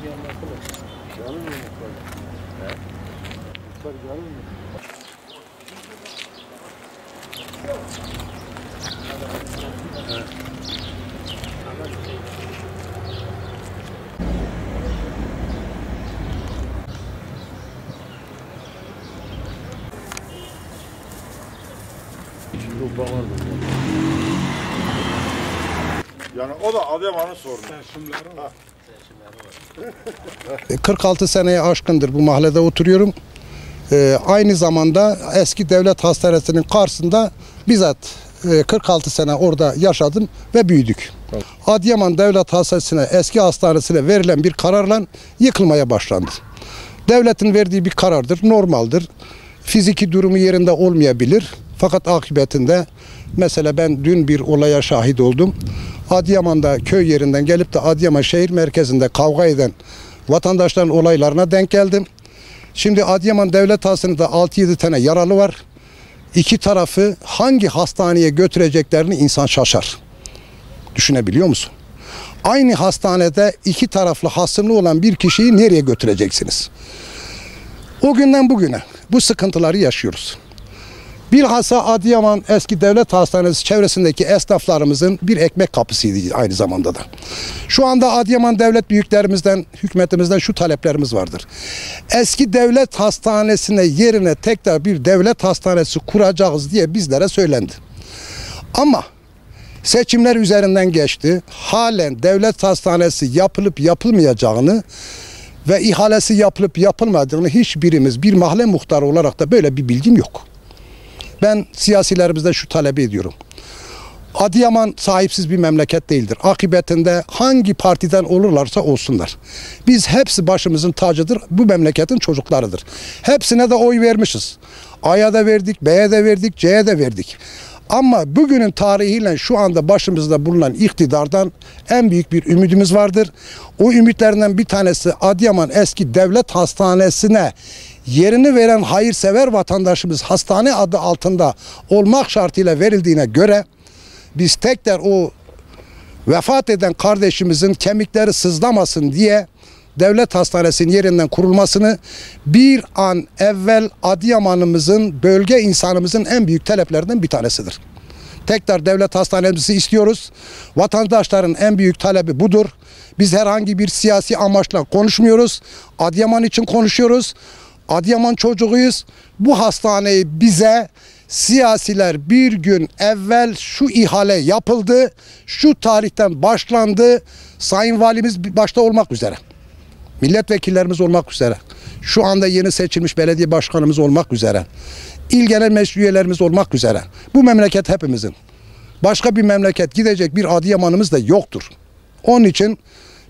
Canım mı muhtar? He? Muhtar canım mı? Yani o da Adıyaman'ın sorunu. 46 seneye aşkındır bu mahallede oturuyorum. Aynı zamanda eski devlet hastanesinin karşısında bizzat 46 sene orada yaşadım ve büyüdük. Evet. Adıyaman Devlet Hastanesi'ne, eski hastanesine verilen bir kararla yıkılmaya başlandı. Devletin verdiği bir karardır, normaldir. Fiziki durumu yerinde olmayabilir. Fakat akıbetinde mesela ben dün bir olaya şahit oldum. Adıyaman'da köy yerinden gelip de Adıyaman şehir merkezinde kavga eden vatandaşların olaylarına denk geldim. Şimdi Adıyaman Devlet Hastanesi'nde 6-7 tane yaralı var. İki tarafı hangi hastaneye götüreceklerini insan şaşar. Düşünebiliyor musun? Aynı hastanede iki taraflı hasımlı olan bir kişiyi nereye götüreceksiniz? O günden bugüne bu sıkıntıları yaşıyoruz. Bilhassa Adıyaman eski devlet hastanesi çevresindeki esnaflarımızın bir ekmek kapısıydı aynı zamanda da. Şu anda Adıyaman devlet büyüklerimizden, hükümetimizden şu taleplerimiz vardır. Eski devlet hastanesine yerine tekrar bir devlet hastanesi kuracağız diye bizlere söylendi. Ama seçimler üzerinden geçti. Halen devlet hastanesi yapılıp yapılmayacağını ve ihalesi yapılıp yapılmadığını hiçbirimiz bir mahalle muhtarı olarak da böyle bir bilgim yok. Ben siyasilerimizden şu talebi ediyorum. Adıyaman sahipsiz bir memleket değildir. Akıbetinde hangi partiden olurlarsa olsunlar. Biz hepsi başımızın tacıdır. Bu memleketin çocuklarıdır. Hepsine de oy vermişiz. A'ya da verdik, B'ye de verdik, C'ye de verdik. Ama bugünün tarihiyle şu anda başımızda bulunan iktidardan en büyük bir ümidimiz vardır. O ümitlerinden bir tanesi Adıyaman eski devlet hastanesine yerini veren hayırsever vatandaşımız hastane adı altında olmak şartıyla verildiğine göre biz tekrar o vefat eden kardeşimizin kemikleri sızlamasın diye devlet hastanesinin yerinden kurulmasını bir an evvel Adıyaman'ımızın, bölge insanımızın en büyük taleplerinden bir tanesidir. Tekrar devlet hastanemizi istiyoruz. Vatandaşların en büyük talebi budur. Biz herhangi bir siyasi amaçla konuşmuyoruz. Adıyaman için konuşuyoruz. Adıyaman çocuğuyuz. Bu hastaneyi bize siyasiler bir gün evvel şu ihale yapıldı, şu tarihten başlandı. Sayın Valimiz başta olmak üzere, milletvekillerimiz olmak üzere, şu anda yeni seçilmiş belediye başkanımız olmak üzere, il genel meclis üyelerimiz olmak üzere. Bu memleket hepimizin. Başka bir memleket gidecek bir Adıyaman'ımız da yoktur. Onun için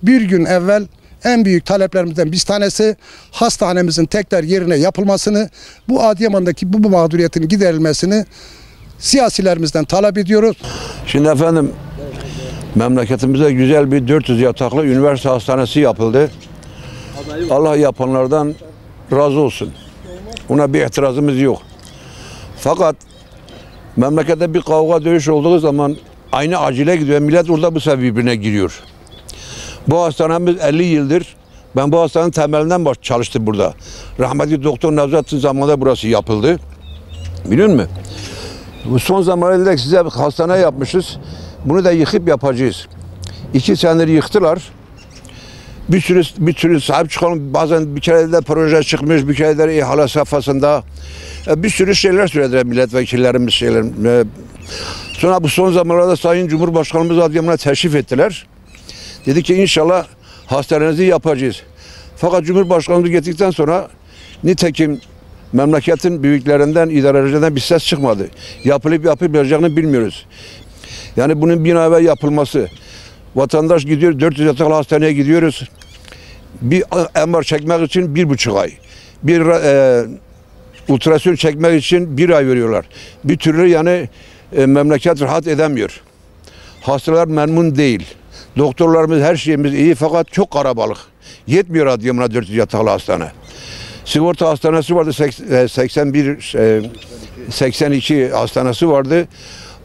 bir gün evvel en büyük taleplerimizden bir tanesi hastanemizin tekrar yerine yapılmasını, bu Adıyaman'daki bu mağduriyetin giderilmesini siyasilerimizden talep ediyoruz. Şimdi efendim memleketimize güzel bir 400 yataklı üniversite hastanesi yapıldı. Allah yapanlardan razı olsun. Buna bir itirazımız yok. Fakat memlekette bir kavga dövüş olduğu zaman aynı acile gidiyor. Millet orada bu sefer birbirine giriyor. Bu hastanemiz 50 yıldır. Ben bu hastanenin temelinden çalıştım burada. Rahmetli Doktor Nevzat'ın zamanında burası yapıldı. Biliyor musun? Bu son zamanlarda size hastane yapmışız. Bunu da yıkıp yapacağız. 2 senedir yıktılar. Bir sürü sahip çıkalım. Bazen bir kere de proje çıkmış, bir kere de ihale safhasında. Bir sürü şeyler söylediler milletvekillerimiz. Sonra bu son zamanlarda Sayın Cumhurbaşkanımız Adıyaman'a teşrif ettiler. Dedi ki inşallah hastanenizi yapacağız. Fakat Cumhurbaşkanımız gittikten sonra nitekim memleketin büyüklerinden, idarecilerden bir ses çıkmadı. Yapılıp yapılmayacağını bilmiyoruz. Yani bunun bir an evvel yapılması. Vatandaş gidiyor, 400 yataklı hastaneye gidiyoruz. Bir MR çekmek için 1,5 ay. Bir ultrason çekmek için 1 ay veriyorlar. Bir türlü yani memleket rahat edemiyor. Hastalar memnun değil. Doktorlarımız, her şeyimiz iyi fakat çok karabalık. Yetmiyor Adıyaman'a 400 yataklı hastane. Sigorta hastanesi vardı, 82 hastanesi vardı.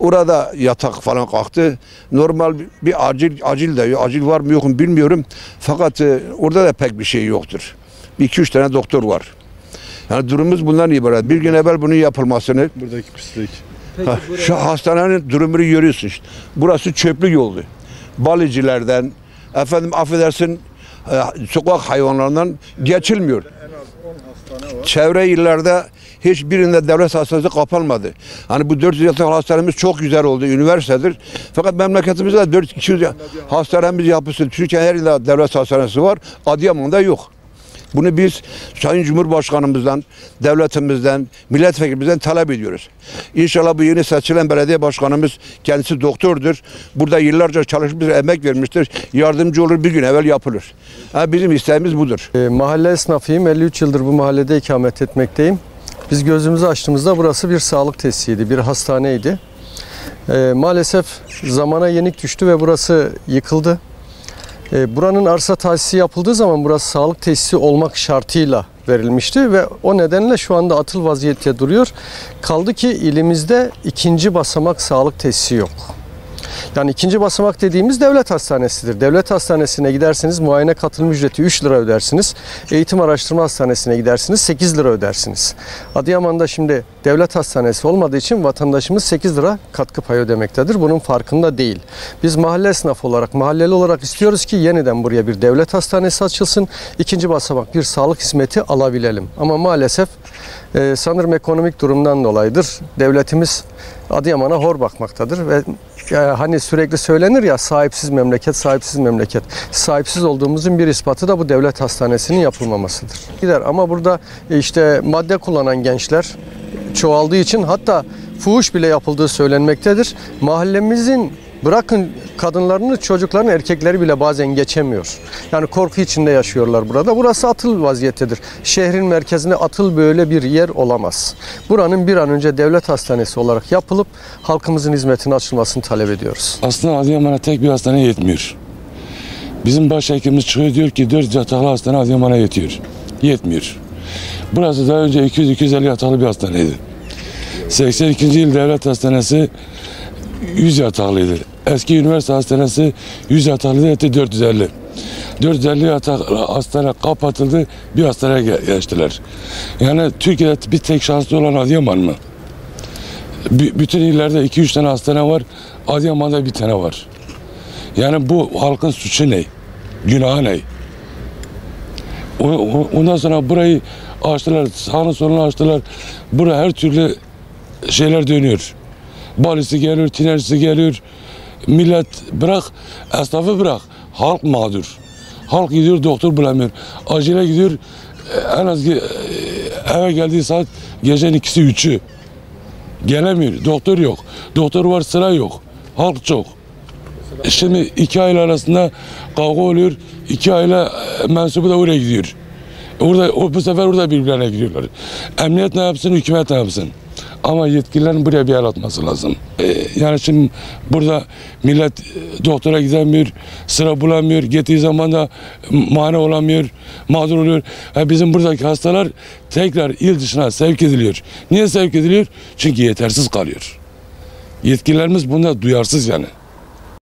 Orada yatak falan kalktı. Normal bir acil var mı yok mu bilmiyorum. Fakat orada da pek bir şey yoktur. 2-3 tane doktor var. Yani durumumuz bundan ibaret. Bir gün evvel bunun yapılmasını, Buradaki pislik. şu hastanenin durumunu görüyorsun işte. Burası çöplük oldu. Balicilerden, affedersin, sokak hayvanlarından geçilmiyor. Çevre illerde hiçbirinde devlet hastanesi kapanmadı. Hani bu 400 yatak hastanemiz çok güzel oldu, üniversitedir. Fakat memleketimizde 400-200 hastanemiz yapılsın. Türkiye'nin her ilde devlet hastanesi var, Adıyaman'da yok. Bunu biz Sayın Cumhurbaşkanımızdan, devletimizden, milletvekilimizden talep ediyoruz. İnşallah bu yeni seçilen belediye başkanımız kendisi doktordur. Burada yıllarca çalışmış, emek vermiştir. Yardımcı olur, bir gün evvel yapılır. Yani bizim isteğimiz budur. Mahalle esnafıyım. 53 yıldır bu mahallede ikamet etmekteyim. Biz gözümüzü açtığımızda burası bir sağlık tesisiydi, bir hastaneydi. Maalesef zamana yenik düştü ve burası yıkıldı. Buranın arsa tahsisi yapıldığı zaman burası sağlık tesisi olmak şartıyla verilmişti ve o nedenle şu anda atıl vaziyette duruyor. Kaldı ki ilimizde 2. basamak sağlık tesisi yok. Yani 2. basamak dediğimiz devlet hastanesidir. Devlet hastanesine giderseniz muayene katılım ücreti 3 lira ödersiniz. Eğitim araştırma hastanesine gidersiniz 8 lira ödersiniz. Adıyaman'da şimdi devlet hastanesi olmadığı için vatandaşımız 8 lira katkı payı ödemektedir. Bunun farkında değil. Biz mahalle esnafı olarak, mahalleli olarak istiyoruz ki yeniden buraya bir devlet hastanesi açılsın. 2. basamak bir sağlık hizmeti alabilelim. Ama maalesef sanırım ekonomik durumdan dolayıdır. Devletimiz Adıyaman'a hor bakmaktadır ve hani sürekli söylenir ya sahipsiz memleket, sahipsiz memleket. Sahipsiz olduğumuzun bir ispatı da bu devlet hastanesinin yapılmamasıdır. Gider ama burada işte madde kullanan gençler çoğaldığı için hatta fuhuş bile yapıldığı söylenmektedir. Mahallemizin bırakın kadınlarını, çocukların, erkekleri bile bazen geçemiyor. Yani korku içinde yaşıyorlar burada. Burası atıl vaziyettedir. Şehrin merkezine atıl böyle bir yer olamaz. Buranın bir an önce devlet hastanesi olarak yapılıp halkımızın hizmetine açılmasını talep ediyoruz. Aslında Adıyaman'a tek bir hastane yetmiyor. Bizim başhekimimiz çıkıyor diyor ki 4 yataklı hastane Adıyaman'a yetiyor. Yetmiyor. Burası daha önce 200-250 yataklı bir hastaneydi. 82. yıl devlet hastanesi 100 yataklıydı. Eski üniversite hastanesi 100 yataklıydı, etti 450. 450 yataklı hastane kapatıldı, bir hastaneye geçtiler. Yani Türkiye'de bir tek şanslı olan Adıyaman mı? Bütün illerde 2-3 tane hastane var, Adıyaman'da bir tane var. Yani bu halkın suçu ne? Günahı ne? Ondan sonra burayı açtılar, sağını solunu açtılar. Buraya her türlü şeyler dönüyor. Balisi geliyor, tinerisi geliyor. Millet bırak, esnafı bırak. Halk mağdur. Halk gidiyor, doktor bulamıyor. Acile gidiyor, en az eve geldiği saat gecenin 2'si 3'ü. Gelemiyor, doktor yok. Doktor var, sıra yok. Halk çok. Şimdi 2 aile arasında kavga oluyor. 2 aile mensubu da oraya gidiyor. Bu sefer orada birbirlerine gidiyorlar. Emniyet ne yapsın, hükümet ne yapsın? Ama yetkililerin buraya bir el atması lazım. Yani şimdi burada millet doktora gidemiyor, sıra bulamıyor, gittiği zaman da mani olamıyor, mağdur oluyor. Bizim buradaki hastalar tekrar il dışına sevk ediliyor. Niye sevk ediliyor? Çünkü yetersiz kalıyor. Yetkililerimiz bunda duyarsız yani.